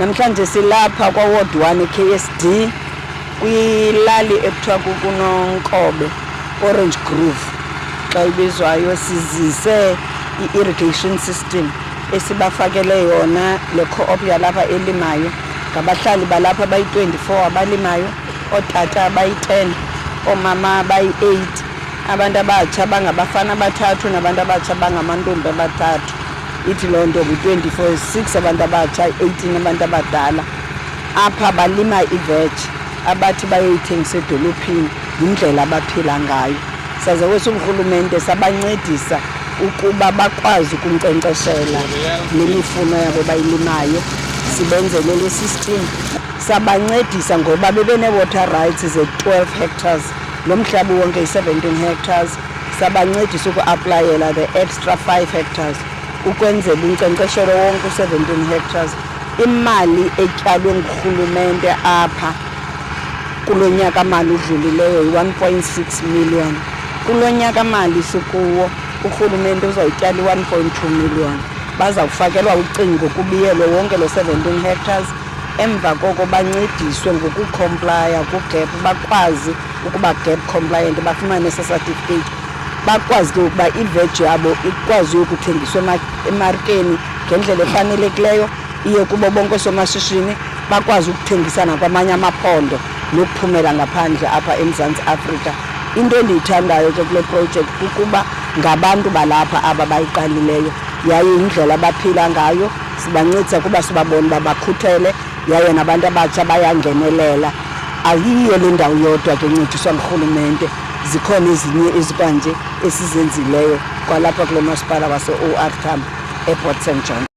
Namhlanje silapha kwa Ward 1 KSD kwilali ekuthiwa kuNonkobe Orange Grove xa ibizwayo. Sizise i-irrigation system esibafakele yona le co-op yalapha elimayo. Ngabahlali balapha bayi-24 abalimayo, ootata bayi-10, oomama bayi-8, abantu abatsha bangabafana abathathu nabantu abatsha bangamantombi abathathu. Ithi loo nto kwi-24 6 abantu abatsha, 18 abantu abadala. Apha balima iveji abathi bayoyithengisa edolophini, yindlela abaphila ngayo. Saze urhulumente sabancedisa ukuba bakwazi ukunkcenkceshela le mifuno yabo bayilimayo, sibenzele le system. Sabancedisa ngoba bebene-water rights ze-12 hectares, lo mhlaba wonke yi-17 hectares. Sabancedisa uku-aplayela the extra 5 hectares ukwenzela unkcenkceshelo wonke u-17 hectares. Imali etyalwe ngurhulumente apha kulo nyaka mali udlulileyo yi-1.6 million. Kulo nyaka mali sikuwo urhulumente uzoyityala i-1.2 million. Bazawufakelwa ucingo kubiyelwe wonke lo 17 hectares. Emva koko bancediswe ngokukhompplaya ku-GAP, bakwazi ukuba GAP compliant, bafumane ese-certificate, bakwazi ke ukuba iveji yabo ikwazi ukuthengiswa emarikeni ngendlela efanelekileyo, iye kubo bonke oosomashishini, bakwazi ukuthengisa nakwamanye amaphondo nokuphumela ngaphandle apha eMzantsi Afrika. Into endiyithandayo ke kule project kukuba ngabantu balapha aba bayiqalileyo, yaye indlela abaphila ngayo sibancedisa kuba sibabona uba bakhuthele, yaye nabantu abatsha bayangenelela. Ayiyo le ndawo yodwa ke ncediswa ngurhulumente, zikhona ezinye ezikanje esizenzileyo kwalapha kulo masipala wase-OR Tambo ePort St John.